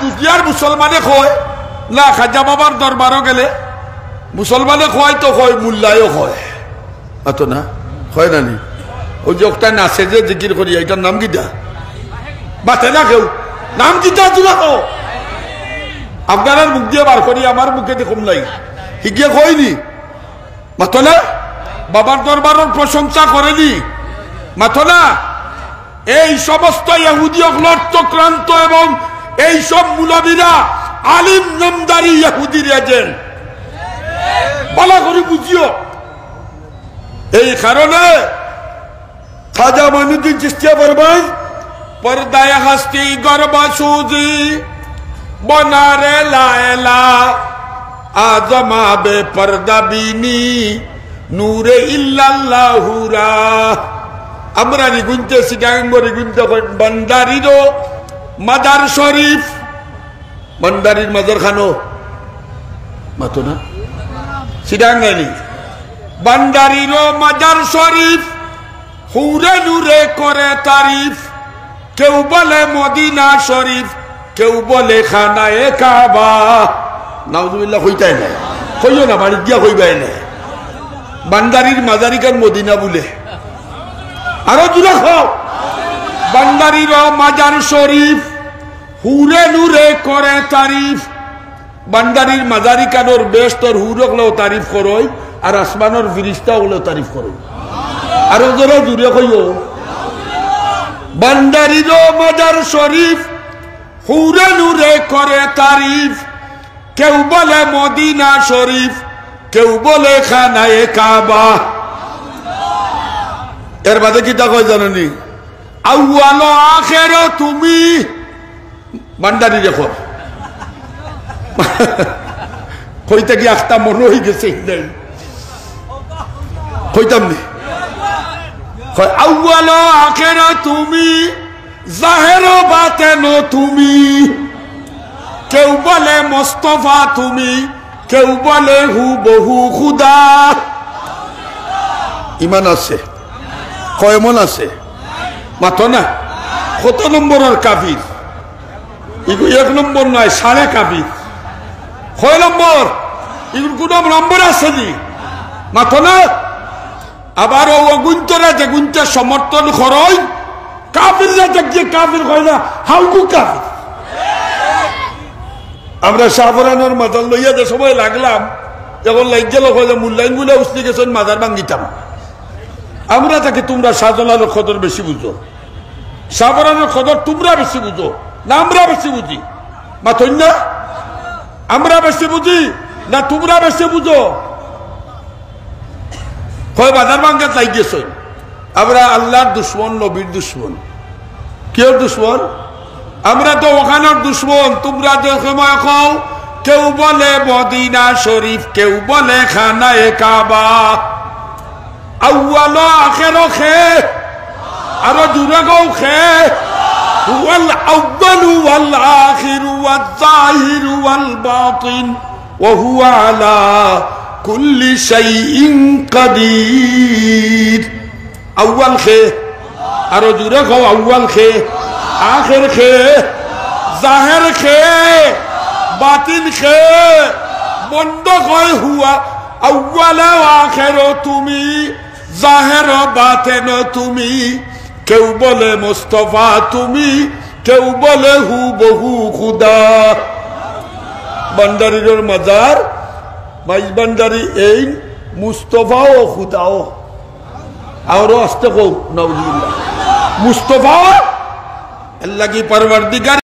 দুনিয়ার মুসলমানে কয় না খাজা বাবার দরবারও গেলে মুসলমানে কয় তো কয় মোল্লায়ও কয় এত না হয় না নি ওই যে একটা নাচে যে জিকির করি এটার নাম কিটা বাতে না কেউ নাম কিটা তুলা কো আপনার মুখ দিয়ে বার করি আমার মুখে দেখুন নাই হিগিয়ে কইনি মাতো না বাবার দরবারের প্রশংসা করেনি মাতো না এই সমস্ত ইহুদি চক্রান্ত এবং এই সব মুলাবিরা আলিম নামদারি ইহুদির এজেন্ট বলা করে বুঝিও এই কারণে খাজা মঈনুদ্দিন চিশতিয়া ফরমায় পর্দায় হস্তি গর্ব সুজি বনারে লায়লা আজমাবে পর্দা বিনি নূরে ইল্লাল্লাহুরা আমরা রিগুনতে সিটাঙ্গরি গুনতে বান্দারিরও মাজার শরীফ বান্দারির মাজার খানো মাতো না সিটাঙ্গানি বান্দারিরও মাজার শরীফ হুরে নূরে করে তারিফ কেউ বলে মদিনা শরীফ কেউ বলে খানায়ে কাবা নাউজুবিল্লাহ কইতাই না কইও না বাড়ি দিয়া কইবাই না বান্দারির মাজারিকার মদিনা বলে আরো দূরে খাও বান্দারির মাজার শরীফ হুরে নূরে করে তারিফ বান্দারির মাজারি কানোর বেস্তর হুরকলেও তারিফ করই আর আসমানোর ফিরিস্তা হলেও তারিফ করই আরো জোরে দূরে কইও বান্দারির মাজার শরীফ হুরে নূরে করে তারিফ কেউ বলে মদিনা শরীফ কেউ বলে খানায়ে কাবা এর বাদে কি তা কয় জানেনি আউয়াল আখির তুমি বান্দারি দেখো কইতে কি একটা মনে হয়ে গেছে কইতাম নি আউয়াল আখির তুমি জাহের বাতেন তুমি কেউ বলে মুস্তাফা তুমি কেউ বলে হুবহু খুদা ইমান আছে কয়মন আছে মাতো না কত নম্বরের কাফির এগুলো এক নম্বর নয় সাড়ে কাফির কয় নম্বর এগুলো কোন নম্বর আছে নি মাতো না আবার ও গুন্তরা যে গুনতে সমর্থন করয় কাফিররা যে কাফির হয় না হাউকু কাফির আমরা শাহপুরানোর মাজার লইয়া যে সময় লাগলাম যখন লাইজেল মূল্যায়ন গুলো উসলি গেছেন মাজার ভাঙ্গিতাম আমরা তাকে তোমরা শাহজালালের খদর বেশি বুঝো শাহপুরানোর খদর তোমরা বেশি বুঝো না আমরা বেশি বুঝি মাথন না আমরা বেশি বুঝি না তোমরা বেশি বুঝো হয় বাজার ভাঙ্গাত লাগিয়েছ আমরা আল্লাহর দুশ্মন নবীর দুশ্মন কেউ দুশ্মন আমরা তো ওখানের দুশ্মন তোমরা যে সময় খাও কেউ বলে মদিনা শরীফ কেউ বলে খানায়ে কাবা আউয়াল আখির খে আরো দূরে গো খে হুয়াল আউয়াল ওয়াল আখির ওয়াল যাহির ওয়াল বাতিন ওয়া হুয়া আলা কুল্লি শাইইন কাদির আউয়াল খে আরো দূরে গো আউয়াল খে আখির খে জাহের খে বাতিন খে বন্ধ কয় হুয়া আউয়াল আখির তুমি জাহের বাতিন তুমি কেউ বলে মুস্তাফা তুমি কেউ বলে হুবহু খুদা বান্দারির মাজার মাইজ বান্দারি এই মুস্তাফা ও খুদাও আরো আসতে কো নাউজুবিল্লাহ মুস্তাফা अल्लाह की परवरदिगार